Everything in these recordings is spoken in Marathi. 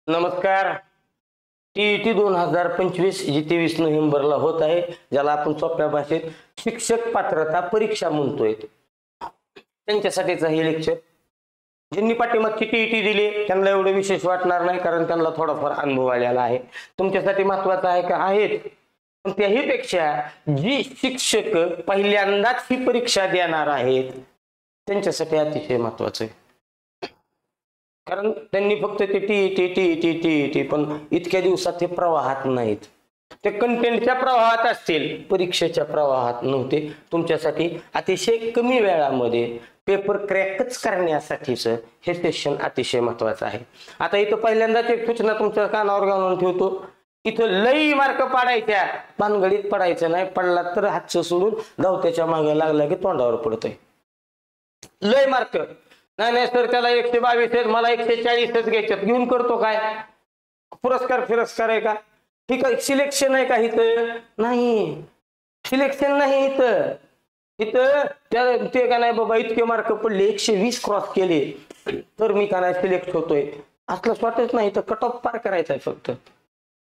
नमस्कार. टीईटी 2025 जी 23 नोव्हेंबरला होत आहे, ज्याला आपण सोप्या भाषेत शिक्षक पात्रता परीक्षा म्हणतोय, त्यांच्यासाठीचा हे लेक्चर. ज्यांनी पाठीमागची टीईटी दिली त्यांना एवढं विशेष वाटणार नाही, कारण त्यांना थोडाफार अनुभव आलेला आहे. तुमच्यासाठी महत्वाचं आहे का आहेत, पण त्याही पेक्षा जी शिक्षक पहिल्यांदाच ही परीक्षा देणार आहेत त्यांच्यासाठी अतिशय महत्वाचं आहे. कारण त्यांनी फक्त ते टीईटी पण इतक्या दिवसात ते प्रवाहात नाहीत, ते कंटेंटच्या प्रवाहात असतील, परीक्षेच्या प्रवाहात नव्हते. तुमच्यासाठी अतिशय कमी वेळामध्ये पेपर क्रॅकच करण्यासाठीच हे सेशन अतिशय महत्वाचं आहे. आता इथं पहिल्यांदाच एक सूचना तुमच्या कानावर घालून ठेवतो, इथं लई मार्क पाडायच्या, भानगडीत पडायचं नाही. पडला तर हातचं सोडून धावत्याच्या मागे लागला की तोंडावर पडतोय. लय मार्क नाही सर, त्याला 122 आहेत, मला 140च घ्यायच्यात, घेऊन करतो काय? पुरस्कार आहे का? ठीक आहे, सिलेक्शन आहे का इथं? नाही, सिलेक्शन नाही इथं. ते का नाही बाबा, इतके मार्क पडले, 120 क्रॉस केले तर मी का नाही सिलेक्ट होतोय, असलं वाटत नाही. तर कट ऑफ पार करायचा आहे फक्त,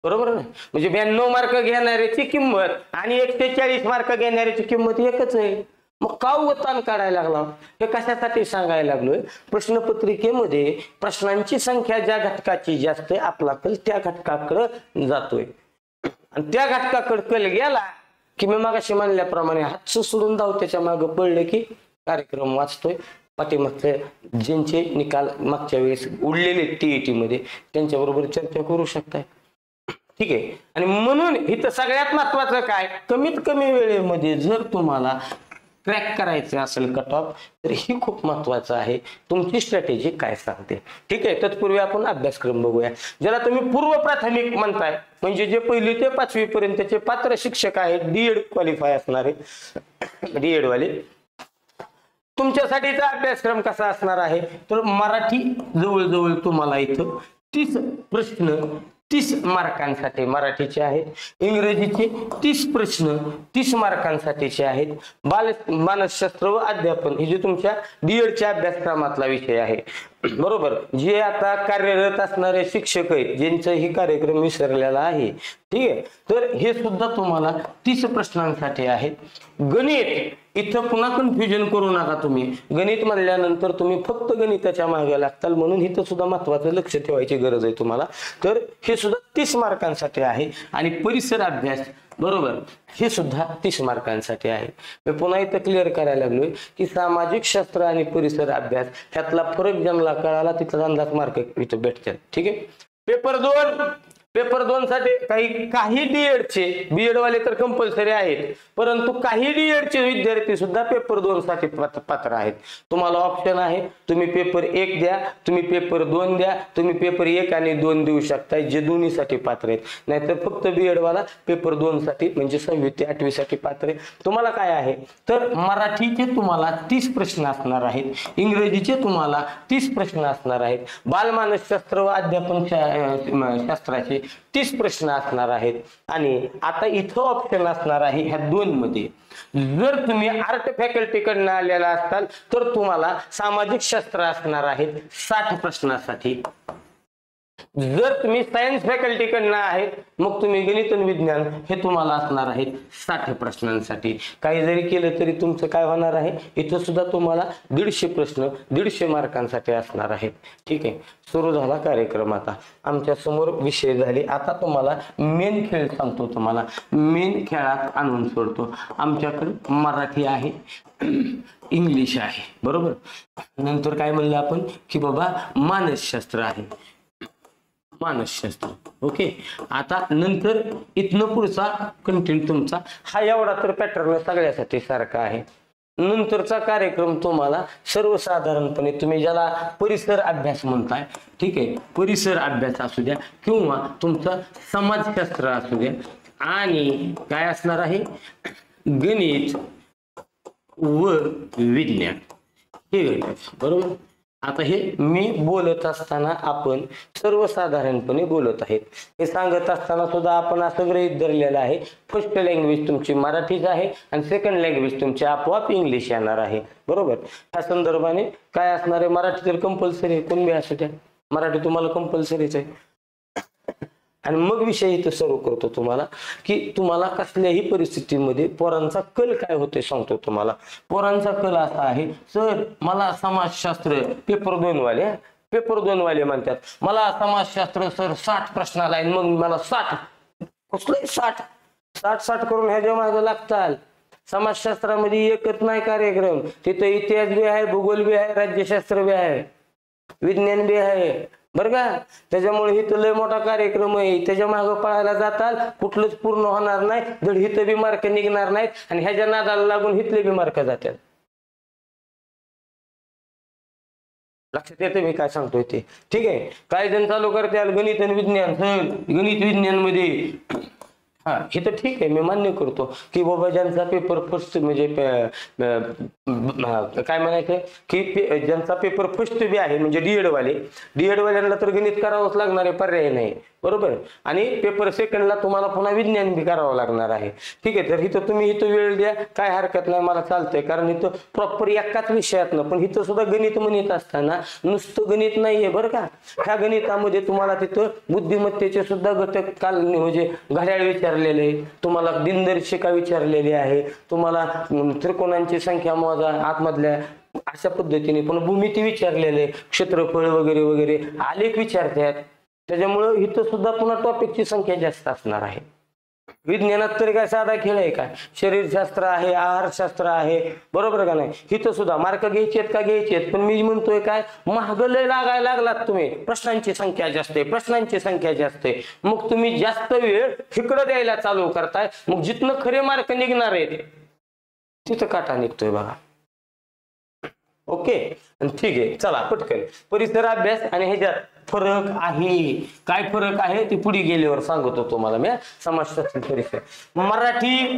बरोबर नाही? म्हणजे 92 मार्क घेणाऱ्याची किंमत आणि 140 मार्क घेणाऱ्याची किंमत एकच आहे. मग का उतान काढायला लागला? हे कशासाठी सांगायला लागलोय? प्रश्नपत्रिकेमध्ये प्रश्नांची संख्या ज्या घटकाची जास्त आपला कल त्या घटकाकडे जातोय, आणि त्या घटकाकडे कल गेला की मी मागाशी म्हणल्याप्रमाणे हात सोडून धावत्याच्या मागे पडले की कार्यक्रम वाचतोय. पाठीमागचे ज्यांचे निकाल मागच्या वेळेस उडलेले टीईटी मध्ये त्यांच्याबरोबर चर्चा करू शकताय. ठीक आहे. आणि म्हणून इथं सगळ्यात महत्वाचं काय, कमीत कमी वेळेमध्ये जर तुम्हाला क्रॅक करायचं असेल कट ऑफ, तर ही खूप महत्वाचं आहे. तुमची स्ट्रॅटेजी काय सांगते? ठीक आहे. तत्पूर्वी आपण अभ्यासक्रम बघूया. ज्याला तुम्ही पूर्व प्राथमिक म्हणताय, म्हणजे जे 1ली ते 5वी पर्यंतचे पात्र शिक्षक आहेत, डीएड क्वालिफाय असणारे डीएड वाले, तुमच्यासाठीचा अभ्यासक्रम कसा असणार आहे? तर मराठी जवळजवळ तुम्हाला इथं 30 प्रश्न 30 मार्कांसाठी मराठीचे आहेत. इंग्रजीचे 30 प्रश्न 30 मार्कांसाठीचे आहेत. मानसशास्त्र व अध्यापन हे जे तुमच्या डीएडच्या अभ्यासक्रमातला विषय आहे, बरोबर, जे आता कार्यरत असणारे शिक्षक आहेत, ज्यांचा ही कार्यक्रम विसरलेला आहे, ठीक आहे, तर हे सुद्धा तुम्हाला 30 प्रश्नांसाठी आहेत. गणित, इथं पुन्हा कन्फ्युजन करू नका तुम्ही. गणित म्हणल्यानंतर तुम्ही फक्त गणिताच्या मागे लागताल, म्हणून इथं सुद्धा महत्वाचं लक्ष ठेवायची गरज आहे तुम्हाला. तर हे सुद्धा 30 मार्कांसाठी आहे. आणि परिसर अभ्यास, बरोबर, हे सुद्धा 30 मार्कांसाठी आहे. मी पुन्हा इथं क्लिअर करायला लागलोय की सामाजिक शास्त्र आणि परिसर अभ्यास ह्यातला फरक ज्यांना कळाला तिथला अंदाज मार्क इथं भेटतात. ठीक आहे. पेपर 2 साठी काही डीएडचे, बीएड वाले तर कंपल्सरी आहेत, परंतु काही डीएडचे विद्यार्थी सुद्धा पेपर 2 साठी पात्र आहेत. तुम्हाला ऑप्शन आहे, तुम्ही पेपर 1 द्या, तुम्ही पेपर 2 द्या, तुम्ही पेपर 1 आणि 2 देऊ शकता, जे दोन्हीसाठी पात्र आहेत. नाहीतर फक्त बीएड वाला पेपर 2 साठी म्हणजे 6वी ते 8वी साठी पात्र आहे. तुम्हाला काय आहे, तर मराठीचे तुम्हाला 30 प्रश्न असणार आहेत, इंग्रजीचे तुम्हाला 30 प्रश्न असणार आहेत, बालमानसशास्त्र व अध्यापन शास्त्राचे 30 प्रश्न असणार आहेत. आणि आता इथं ऑप्शन असणार आहे ह्या 2 मध्ये, जर तुम्ही आर्ट फॅकल्टी कडनं आलेला असाल तर तुम्हाला सामाजिक शास्त्र असणार आहेत 60 प्रश्नासाठी. जर तुम्ही सायन्स फॅकल्टी कडनं आहेत मग तुम्ही गणित आणि विज्ञान हे तुम्हाला असणार आहेत 60 प्रश्नांसाठी. काही जरी केलं तरी तुमचं काय होणार आहे, इथं सुद्धा तुम्हाला 150 प्रश्न 150 मार्कांसाठी असणार आहेत. ठीक आहे. सुरू झाला कार्यक्रम. आता आमच्या समोर विषय झाले. आता तुम्हाला मेन खेळ सांगतो, तुम्हाला मेन खेळात आणून सोडतो. आमच्याकडे मराठी आहे, इंग्लिश आहे, बरोबर. नंतर काय म्हणलं आपण की बाबा मानसशास्त्र आहे, मानसशास्त्र. ओके. आता नंतर इथनं पुढचा कंटेंट तुमचा हा एवढा तर पॅटर्न सगळ्यासाठी सारखा आहे. नंतरचा कार्यक्रम तुम्हाला सर्वसाधारणपणे तुम्ही ज्याला परिसर अभ्यास म्हणताय, ठीक आहे, परिसर अभ्यास असू द्या किंवा तुमचा समाजशास्त्र असू द्या, आणि काय असणार आहे, गणित व विज्ञान हे घटक, बरोबर. आता हे मी बोलत असताना आपण सर्वसाधारणपणे बोलत आहेत, हे सांगत असताना सुद्धा आपण असं गृहीत धरलेलं आहे फर्स्ट लँग्वेज तुमची मराठीच आहे आणि सेकंड लँग्वेज तुमची आपोआप इंग्लिश येणार आहे, बरोबर. त्या संदर्भाने काय असणार आहे, मराठी तर कंपल्सरी आहे, कोण बी असू द्या, मराठी तुम्हाला कंपल्सरीच आहे. आणि मग विषय इथं सुरू करतो तुम्हाला की तुम्हाला कसल्याही परिस्थितीमध्ये पोरांचा कल काय होते सांगतो तुम्हाला. पोरांचा कल असा आहे, सर मला समाजशास्त्र पेपर 2 वाले म्हणतात मला समाजशास्त्र सर 60 प्रश्नाला आहे, मग मला 60 कसलं 60 करून ह्याच्या मागे लागतात. समाजशास्त्रामध्ये एकच नाही कार्यक्रम, तिथं इतिहास बी आहे, भूगोल बी आहे, राज्यशास्त्र बी आहे, विज्ञान बी आहे बरं का. त्याच्यामुळे इथं लय मोठा कार्यक्रम आहे, त्याच्या मागे पळायला जाताल कुठलंच पूर्ण होणार नाही, धड हिथं बी मार्क निघणार नाहीत आणि ह्याच्या नादाला लागून हिथले बी मार्क जातात. लक्षात येते मी काय सांगतोय ते, ठीक आहे. काही जण चालू करते गणित आणि विज्ञान, गणित विज्ञान मध्ये हा हे तर ठीक आहे, मी मान्य करतो की बाबा ज्यांचा पेपर फर्स्ट म्हणजे काय म्हणायचं की ज्यांचा पेपर फर्स्ट बी आहे म्हणजे डीएड वाल्यांना तर गणित करावंच लागणार आहे, पर्याय नाही बरोबर. आणि पेपर सेकंडला तुम्हाला पुन्हा विज्ञान बी करावं लागणार आहे, ठीक आहे. तर इथं तुम्ही वेळ द्या, काय हरकत नाही, मला चालतंय. कारण इथं प्रॉपर एकाच विषयातनं पण इथं सुद्धा गणित म्हणत असताना नुसतं गणित नाहीये बरं का. ह्या गणितामध्ये तुम्हाला तिथं बुद्धिमत्तेचे सुद्धा घटक काल म्हणजे घड्याळ विचारलेले, तुम्हाला दिनदर्शिका विचारलेली आहे, तुम्हाला त्रिकोणांची संख्या मोजा आतमधल्या अशा पद्धतीने पण भूमिती विचारलेले, क्षेत्रफळ वगैरे वगैरे आलेख विचारतात. त्याच्यामुळं इथं सुद्धा पुन्हा टॉपिकची संख्या जास्त असणार आहे. विज्ञानात तरी काय साधा खेळ आहे काय, शरीरशास्त्र आहे, आहारशास्त्र आहे बरोबर का नाही. इथं सुद्धा मार्क घ्यायचेत का घ्यायचेत, पण मी म्हणतोय काय महाग लय लागायला लागलात तुम्ही, प्रश्नांची संख्या जास्त आहे, मग तुम्ही जास्त वेळ इकडं द्यायला चालू करताय, मग जिथनं खरे मार्क निघणार आहेत तिथं काटा निघतोय बघा. ओके ठीक आहे, चला पटकन परिसर अभ्यास आणि ह्याच्यात फरक आहे. काय फरक आहे ते पुढे गेल्यावर सांगतो तुम्हाला मी. समाजशास्त्र परिसर मराठी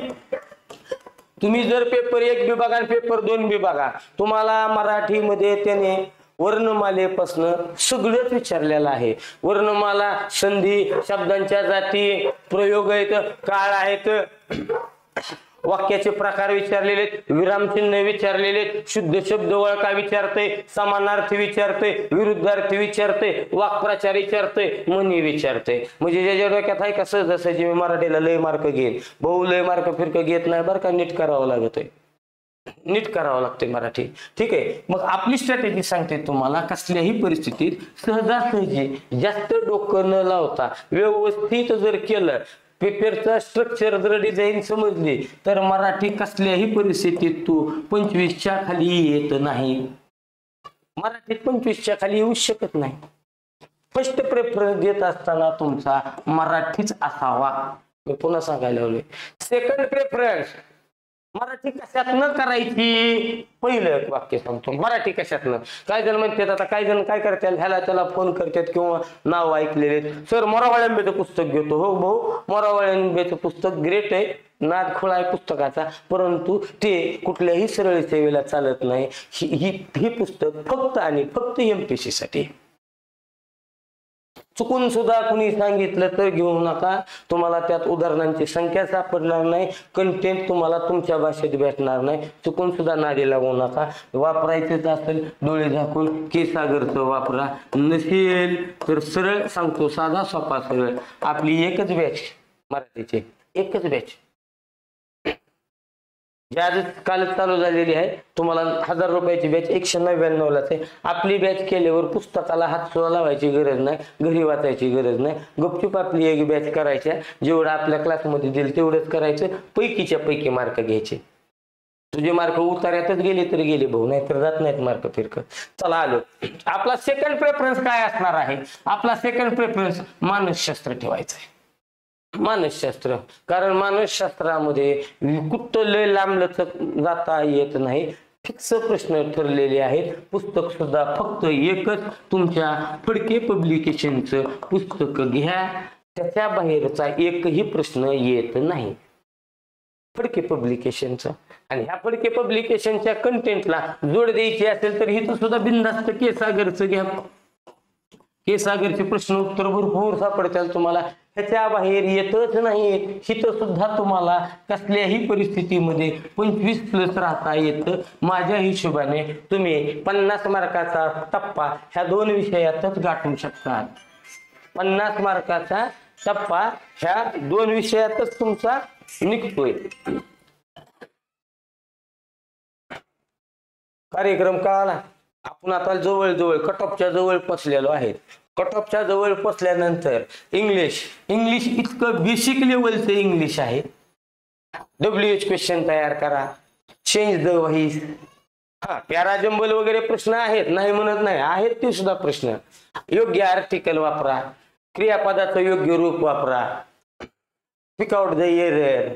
तुम्ही जर पेपर 1 बी बघा आणि पेपर 2 बी बघा, तुम्हाला मराठीमध्ये त्याने वर्णमालेपासून सगळंच विचारलेलं आहे. वर्णमाला, संधी, शब्दांच्या जाती, प्रयोग आहेत, काळ आहेत, वाक्याचे प्रकार विचारलेले, विरामचिन्ह विचारलेले, शुद्ध शब्द ओळखा विचारते, समानार्थी विचारते, विरुद्धार्थी विचारते, वाक्प्रचार विचारते, म्हणी विचारते. म्हणजे ज्याच्या डोक्यात आहे का सहज मी मराठीला लय मार्क घेईन, बहु लय मार्क फिरक घेत नाही बरं का, नीट करावं लागतंय मराठी, ठीक आहे. मग आपली स्ट्रॅटेजी सांगते तुम्हाला, कसल्याही परिस्थितीत सहजासहजी जास्त डोकं न लावता व्यवस्थित जर केलं, पेपरचा स्ट्रक्चर जर डिझाईन समजली तर मराठी कसल्याही परिस्थितीत तू 25च्या खाली येत नाही. मराठीत 25च्या खाली येऊ शकत नाही. फर्स्ट प्रेफरन्स देत असताना तुमचा मराठीच असावा. मी पुन्हा सांगायला लावलोय, सेकंड प्रेफरन्स मराठी कशात न करायची. पहिलं वाक्य सांगतो, मराठी कशात न. काही जण म्हणतात, आता काही जण काय करतात, ह्याला त्याला फोन करतात किंवा नाव ऐकलेले, सर मोरावाळ्यांबेचं पुस्तक घेतो. हो भाऊ, मोरावाळ्यांबेचं पुस्तक ग्रेट आहे, नाद खोळा आहे पुस्तकाचा, परंतु ते कुठल्याही सरळ सेवेला चालत नाही. ही पुस्तक फक्त आणि फक्त MPSC साठी. चुकून सुद्धा कुणी सांगितलं तर घेऊ नका, तुम्हाला त्यात उदाहरणांची संख्या सापडणार नाही, कंटेंट तुम्हाला तुमच्या भाषेत भेटणार नाही. चुकून सुद्धा नादी लागू नका. वापरायचंच असेल डोळे झाकून केसागरचं वापरा, नसेल तर सरळ सांगतो, साधा सोपा सरळ आपली एकच बॅच मराठीची, एकच बॅच आज कालच चालू झालेली आहे. तुम्हाला 1000 रुपयाची बॅच 199लाच आहे. आपली बॅच केल्यावर पुस्तकाला हात सुद्धा लावायची गरज नाही, घरी वाचायची गरज नाही, गपचूप आपली एक बॅच करायच्या, जेवढं आपल्या क्लासमध्ये दिल तेवढंच करायचं, पैकीच्या पैकी मार्क घ्यायचे. तुझे मार्क उतार्यातच गेले तर गेले भाऊ, नाहीतर जात नाहीत मार्क फिरक. चला आलो, आपला सेकंड प्रेफरन्स काय असणार आहे. आपला सेकंड प्रेफरन्स मानसशास्त्र ठेवायचं आहे. मानसशास्त्र, कारण मानसशास्त्रामध्ये कुठं लय लांबलचक जाता येत नाही, फिक्स प्रश्न ठरलेले आहेत. पुस्तक सुद्धा फक्त एकच, तुमच्या फडके पब्लिकेशनचं पुस्तक घ्या, त्याच्या बाहेरचा एकही प्रश्न येत नाही फडके पब्लिकेशनचं. आणि ह्या फडके पब्लिकेशनच्या कंटेंटला जोड द्यायची असेल तर हिथं सुद्धा बिनधास्त केसागरचं घ्या. केसागरचे प्रश्न उत्तर भरपूर सापडतील तुम्हाला, ह्याच्या बाहेर येतच नाही. हिथं सुद्धा तुम्हाला कसल्याही परिस्थितीमध्ये 25+ राहता येतं. माझ्या हिशोबाने तुम्ही 50 मार्काचा टप्पा ह्या 2 विषयातच गाठू शकता. 50 मार्काचा टप्पा ह्या 2 विषयातच तुमचा निघतोय. कार्यक्रम कळाला. आपण आता जवळ कट ऑफच्या जवळ पोचलेलो आहे. कट ऑफच्या जवळ पोचल्यानंतर इंग्लिश इतकं बेसिक लेवलचं इंग्लिश आहे. WH क्वेश्चन तयार करा, change the voice. Para jumble वगैरे प्रश्न आहेत, नाही म्हणत नाही, आहेत ते सुद्धा प्रश्न. योग्य आर्टिकल वापरा, क्रियापदाचं योग्य रूप वापरा, पिक आउट द एरर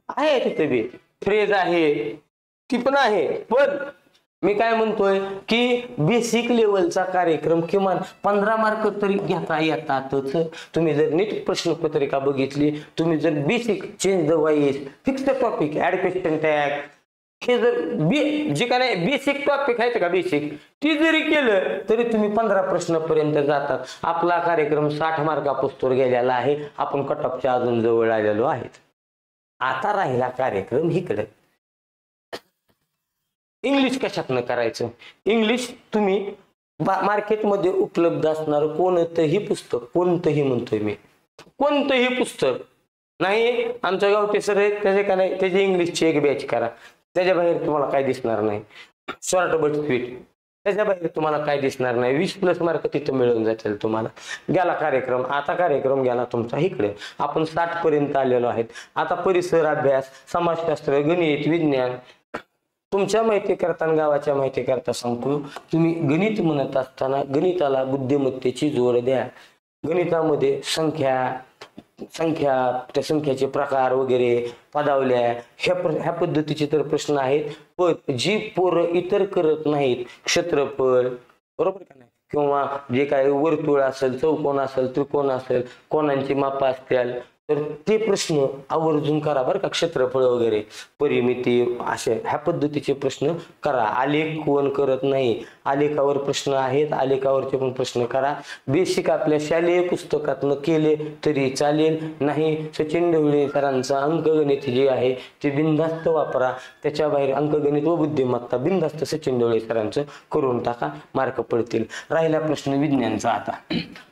आहे, तिथे बी फ्रेज आहे, ती पण आहे. पण मी काय म्हणतोय की बेसिक लेवलचा कार्यक्रम किमान 15 मार्क तरी घेता येतातच. तुम्ही जर नीट प्रश्नपत्रिका बघितली, तुम्ही जर basic change the voice, fix the topic, add question tag, हे जर जे काय नाही बेसिक टॉपिक आहेत का बेसिक, ती जरी केलं तरी तुम्ही 15 प्रश्नापर्यंत जातात. आपला कार्यक्रम 60 मार्कापुस्तोर गेलेला आहे. आपण कट ऑफच्या अजून जवळ आलेलो आहेत. आता राहिला कार्यक्रम इकडे. इंग्लिश कशातनं करायचं? इंग्लिश तुम्ही मार्केटमध्ये उपलब्ध असणार कोणतंही पुस्तक, कोणतंही म्हणतोय मी, कोणतंही पुस्तक नाही, आमच्या गावठी सर आहेत त्याचे का नाही, त्याची इंग्लिशची एक बॅच करा, त्याच्या बाहेर तुम्हाला काय दिसणार नाही. शॉर्ट बट स्वीट, त्याच्या बाहेर तुम्हाला काय दिसणार नाही. 20+ मार्क तिथं मिळून जातील तुम्हाला. गेला कार्यक्रम. आता कार्यक्रम गेला तुमचा इकडे. आपण 60 पर्यंत आलेलो आहेत. आता परिसर अभ्यास, समाजशास्त्र, गणित, विज्ञान. तुमच्या माहिती करताना, गावाच्या माहिती करता सांगतो, तुम्ही गणित म्हणत असताना गणिताला बुद्धिमत्तेची जोड द्या. गणितामध्ये संख्या, त्या संख्याचे प्रकार वगैरे, पदावल्या, ह्या पद्धतीचे तर प्रश्न आहेत. पण जी पोरं इतर करत नाहीत, क्षेत्रफळ, बरोबर का नाही, किंवा जे काही वर्तुळ असेल, चौकोन असेल, त्रिकोण असेल, कोणांची माप असतील, तर ते प्रश्न आवर्जून करा बरं का. क्षेत्रफळ वगैरे, परिमिती, असे ह्या पद्धतीचे प्रश्न करा. आलेख कोण करत नाही, आलेखावर प्रश्न आहेत, आलेखावरचे पण प्रश्न करा. बेसिक आपल्या शालेय पुस्तकातनं केले तरी चालेल. नाही, सचिन ढवळे सरांचं अंकगणित जे आहे ते बिनधास्त वापरा. त्याच्या बाहेर अंकगणित व बुद्धिमत्ता बिनधास्त सचिन ढवळे सरांचं करून टाका, मार्क पडतील. राहिला प्रश्न विज्ञानचा. आता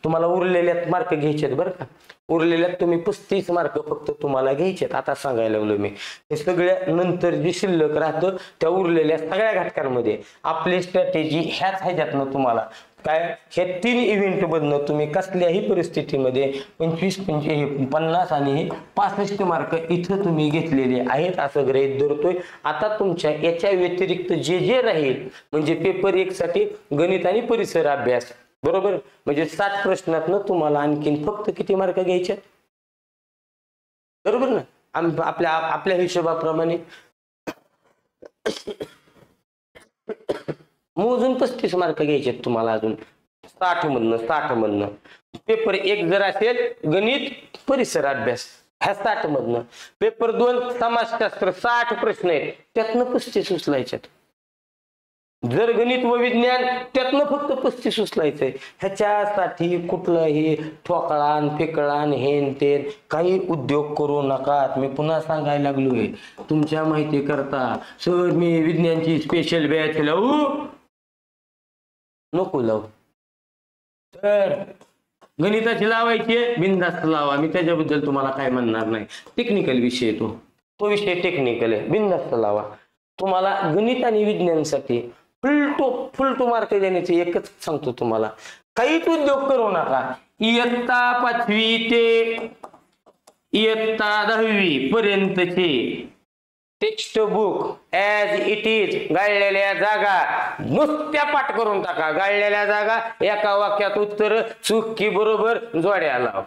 तुम्हाला उरलेल्यात मार्क घ्यायचे बरं का. उरलेल्यात तुम्ही 35 मार्क फक्त तुम्हाला घ्यायचे. आता सांगायला लागलो मी, हे सगळ्या नंतर जे शिल्लक राहतं त्या उरलेल्या सगळ्या घटकांमध्ये आपली स्ट्रॅटेजी ह्याच ह्याच्यातनं तुम्हाला काय, हे 3 इव्हेंट मधनं तुम्ही कसल्याही परिस्थितीमध्ये 25, 50 आणि 65 मार्क इथं तुम्ही घेतलेले आहेत असं गृहीत धरतोय. आता तुमच्या याच्या व्यतिरिक्त जे राहील म्हणजे पेपर 1 साठी गणित आणि परिसर अभ्यास, बरोबर, म्हणजे 60 प्रश्नातनं तुम्हाला आणखीन फक्त किती मार्क घ्यायचे, बरोबर ना. आपल्या हिशोबाप्रमाणे मोजून 35 मार्क घ्यायचे तुम्हाला अजून 60 मधनं. पेपर 1 जर असेल गणित परिसर अभ्यास, ह्या 60 मधनं. पेपर 2 समाजशास्त्र 60 प्रश्न आहेत, त्यातनं 35 उचलायच्यात. जर गणित व विज्ञान त्यातनं फक्त 35 उचलायचंय. ह्याच्यासाठी कुठलंही ठोकळान फेकळान हेन तेन काही उद्योग करू नका. मी पुन्हा सांगायला लागलोय तुमच्या माहिती करता, सर मी विज्ञानची स्पेशल बॅच लावू, नको लावू. तर गणिताची लावायची बिनधास्त लावा, मी त्याच्याबद्दल तुम्हाला काय म्हणणार नाही. टेक्निकल विषय तो विषय टेक्निकल आहे, बिनधास्त लावा. तुम्हाला गणित आणि विज्ञानासाठी फुल टू मार्क देण्याचे एकच सांगतो तुम्हाला, काहीच उद्योग करू नका. इयत्ता 5वी ते इयत्ता 10वी पर्यंतचे textbook as it is, गाळलेल्या जागा नुसत्या पाठ करून टाका. गाळलेल्या जागा एका वाक्यात उत्तर, चूक की बरोबर जोड्या लाव.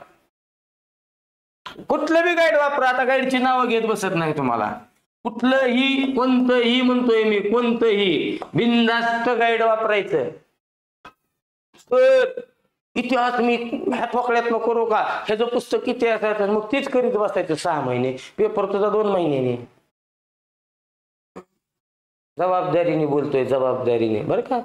कुठलं बी गाईड वापरा. आता गाईडची नावं घेत बसत नाही तुम्हाला. कुठलंही, कोणतंही म्हणतोय मी, कोणतंही बिनधास्त गाईड वापरायचं. इतिहास मी ह्या ठोकळ्यात करू का, ह्याचं पुस्तक इतिहास आहे, मग तेच करीत बसायचं 6 महिने. पेपर तुझा 2 महिन्याने. जबाबदारीने बोलतोय, जबाबदारीने बरं का.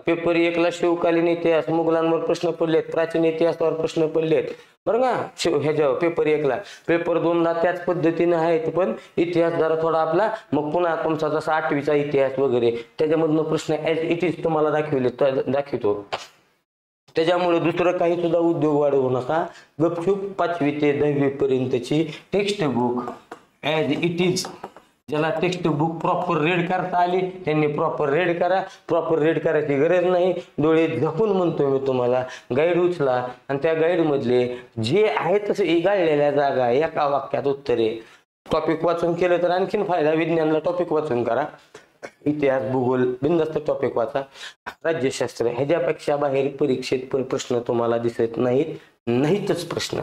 पेपर 1 ला शिवकालीन इतिहास, मुघलांवर प्रश्न पडलेत, प्राचीन इतिहासावर प्रश्न पडलेत बरं का. ह्याच्यावर पेपर 1 ला. पेपर 2 ला त्याच पद्धतीने आहेत, पण इतिहास जरा थोडा आपला, मग पुन्हा तुमचा जसा 8वीचा इतिहास वगैरे त्याच्यामधनं प्रश्न ऍज इट इज तुम्हाला दाखवतो. त्याच्यामुळे दुसरं काही सुद्धा उद्योग वाढवू नका. गपचूप 5वी ते 10वी पर्यंतची text book as it is, ज्याला टेक्स्ट बुक प्रॉपर रीड करता आली त्यांनी प्रॉपर रीड करा. प्रॉपर रीड करायची गरज नाही, डोळे झाकून म्हणतोय मी तुम्हाला, गाईड उचला आणि त्या गाईड मधले जे आहे तसे गाळलेल्या जागा एका वाक्यात उत्तरे, टॉपिक वाचून केलं तर आणखीन फायदा. विज्ञानला टॉपिक वाचून करा, इतिहास भूगोल बिनधास्त टॉपिक वाचा, राज्यशास्त्र ह्याच्यापेक्षा बाहेर परीक्षेत प्रश्न तुम्हाला दिसत नाहीतच प्रश्न.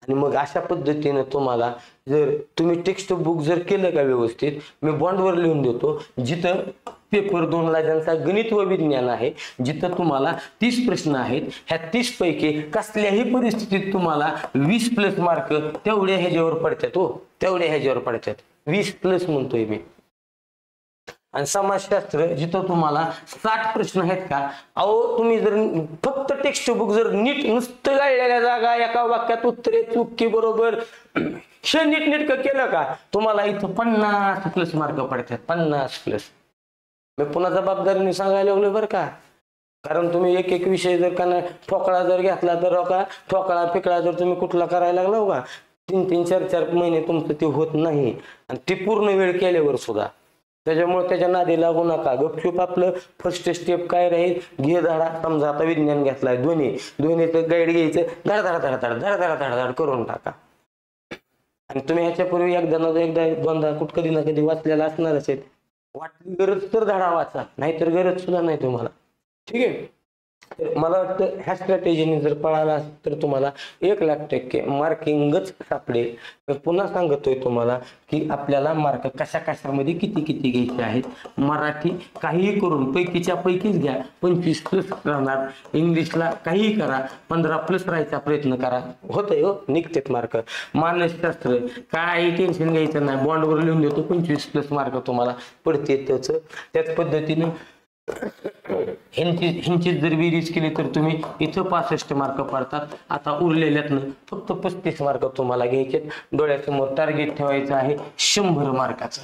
आणि मग अशा पद्धतीने तुम्हाला जर तुम्ही टेक्स्ट बुक जर केलं का व्यवस्थित, मी बॉन्डवर लिहून देतो, जिथं पेपर 2ला ज्यांचा गणित व विज्ञान आहे, जिथं तुम्हाला 30 प्रश्न आहेत, ह्या 30 पैकी कसल्याही परिस्थितीत तुम्हाला 20+ मार्क तेवढ्या ह्याच्यावर पडतात. हो, तेवढ्या ह्याच्यावर पडतात, 20+ म्हणतोय मी. आणि समाजशास्त्र जिथं तुम्हाला 60 प्रश्न आहेत का, अहो तुम्ही जर फक्त टेक्स्ट बुक जर नीट नुसतं गाळलेल्या जागा एका वाक्यात उत्तरे चुकी बरोबर हे नीटनेटकं केलं का, तुम्हाला इथं 50+ मार्क पडतात, 50+. मी पुन्हा जबाबदारीने सांगायला लागलो बरं का, कारण तुम्ही एक विषय जर का ठोकळा जर घेतला तर का ठोकळा पिकळा जर तुम्ही कुठला करायला लागला का 3-3, 4-4 महिने तुमचं ते होत नाही, आणि ते पूर्ण वेळ केल्यावर सुद्धा. त्याच्यामुळे त्याच्या नादी लागू नका. गपचूप आपलं फर्स्ट स्टेप काय राहील, घे धडा. समजा आता विज्ञान घेतलाय, दोन्हीचं गाईड घ्यायचं, धड धड धड धड धड धड धड धड करून टाका. आणि तुम्ही ह्याच्यापूर्वी एकदा दोनदा कधी ना कधी वाचलेला असणारच आहेत. वाटली गरज तर धडा वाचा, नाहीतर गरज सुद्धा नाही तुम्हाला. ठीक आहे, तर मला वाटतं ह्या स्ट्रॅटेजीने जर पळाला तर तुम्हाला 1,00,000% मार्किंगच सापडेल. मी पुन्हा सांगतोय तुम्हाला की आपल्याला मार्क कशामध्ये किती घ्यायचे आहेत. मराठी काहीही करून पैकीच्या पैकीच घ्या, 25+ राहणार. इंग्लिशला काहीही करा, 15+ राहायचा प्रयत्न करा, होतंय हो, निघतेत मार्क. मानसशास्त्र काही टेन्शन घ्यायचं नाही, बॉन्डवर लिहून देतो, 25+ मार्क तुम्हाला पडते. त्याच पद्धतीने ह्यांची जर बेरीज केली तर तुम्ही इथं 65 मार्क पडतात. आता उरलेल्यातनं फक्त 35 मार्क तुम्हाला घ्यायचे. डोळ्यासमोर टार्गेट ठेवायचं आहे 100 मार्काचं.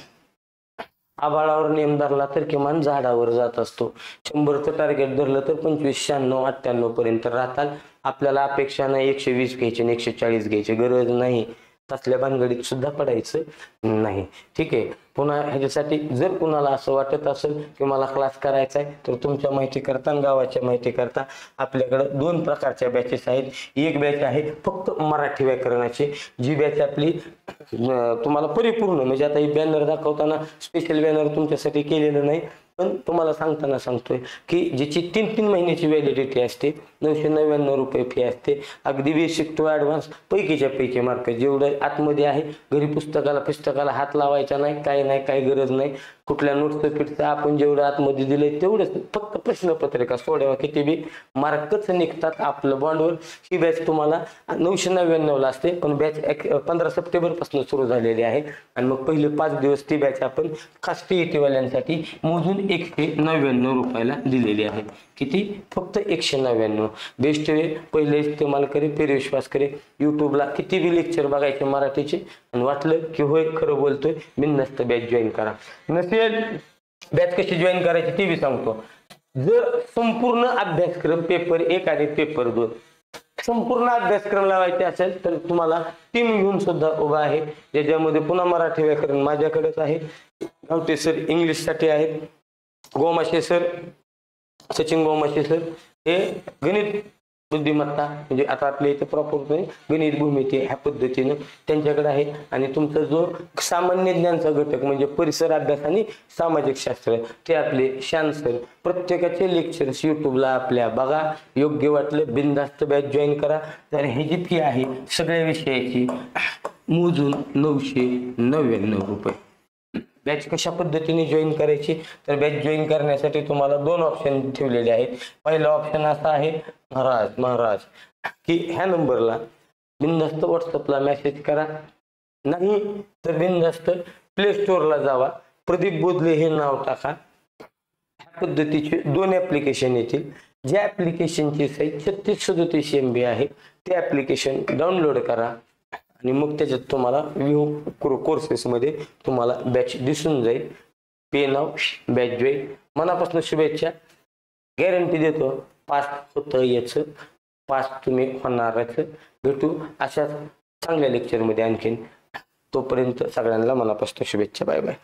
आभाळावर नेम धरला तर किमान झाडावर जात असतो. 100चं टार्गेट धरलं तर 25, 96, 98 पर्यंत राहताल. आपल्याला अपेक्षा नाही 120 घ्यायचे, 140 घ्यायचे, गरज नाही. तसल्या भानगडीत सुद्धा पडायचं नाही. ठीक आहे, पुन्हा ह्याच्यासाठी जर कुणाला असं वाटत असेल की मला क्लास करायचा आहे तर तुमच्या माहिती करता आणि गावाच्या माहिती करता आपल्याकडे 2 प्रकारच्या बॅचेस आहेत. एक बॅच आहे फक्त मराठी व्याकरणाची, जी बॅच आपली तुम्हाला परिपूर्ण, म्हणजे आता ही बॅनर दाखवताना स्पेशल बॅनर तुमच्यासाठी केलेलं नाही, पण तुम्हाला सांगताना सांगतोय की ज्याची 3-3 महिन्याची व्हॅलिडिटी असते, 999 रुपये फी असते. अगदी बेसिक टू ॲडव्हान्स पैकीच्या पैकी मार्क जेवढं आतमध्ये आहे. घरी पुस्तकाला हात लावायचा नाही, काही गरज नाही. कुठल्या नोट्सचं पिठचं आपण जेवढं आतमध्ये दिलंय तेवढंच, फक्त प्रश्नपत्रिका सोडवा, किती बी मार्कच निघतात. आपलं बॉन्डवर ही बॅच तुम्हाला 999ला असते, पण बॅच 15 सप्टेंबरपासून सुरू झालेली आहे. आणि मग पहिले 5 दिवस ती बॅच आपण खास TET वाल्यांसाठी मोजून 199 रुपयाला दिलेली आहे. किती? फक्त 199. बेस्ट वे, पहिले इस्तेमाल करे, फिर विश्वास करे. युट्यूबला किती बी लेक्चर बघायचे मराठीचे, आणि वाटलं की होय खरं बोलतोय, बिनधास्त बॅच जॉईन करा. नसेल बॅच कशी जॉईन करायची ते बी सांगतो. जर संपूर्ण अभ्यासक्रम पेपर 1 आणि पेपर 2 संपूर्ण अभ्यासक्रम लावायचे असेल तर तुम्हाला टीम घेऊन सुद्धा उभा आहे, ज्याच्यामध्ये पुन्हा मराठी व्याकरण माझ्याकडेच आहे. गावते सर इंग्लिशसाठी आहेत, गोमाशे सर, सचिन गोमाशे सर हे गणित बुद्धिमत्ता, म्हणजे आता आपल्या इथे प्रॉपर गणित भूमिती ह्या पद्धतीनं त्यांच्याकडे आहे. आणि तुमचा जो सामान्य ज्ञानचा घटक म्हणजे परिसर अभ्यास आणि सामाजिक शास्त्र ते आपले शान सर. प्रत्येकाचे लेक्चर्स युट्यूबला आपल्या बघा. योग्य वाटलं बिनधास्त बॅच जॉईन करा. तर हे जी फी आहे सगळ्या विषयाची मोजून 999 रुपये. बॅच कशा पद्धतीने जॉईन करायची, तर बॅच जॉईन करण्यासाठी तुम्हाला 2 ऑप्शन ठेवलेले आहेत. पहिला ऑप्शन असा आहे महाराज की ह्या नंबरला बिनधास्त व्हॉट्सअपला मेसेज करा, नाही तर बिनधास्त प्ले स्टोअरला जावा, प्रदीप बोधले हे नाव टाका. ह्या पद्धतीचे 2 ऍप्लिकेशन येतील. ज्या ऍप्लिकेशनची साईज 36-37 MB आहे ते ऍप्लिकेशन डाउनलोड करा, आणि मग त्याच्यात तुम्हाला व्ह्यू कोर्सेसमध्ये तुम्हाला बॅच दिसून जाईल. पे नाव बॅच जॉईन. मनापासून शुभेच्छा. गॅरंटी देतो पास होतं याचं, पास तुम्ही होणारच. भेटू अशाच चांगल्या लेक्चरमध्ये आणखीन. तोपर्यंत सगळ्यांना मनापासून शुभेच्छा. Bye bye.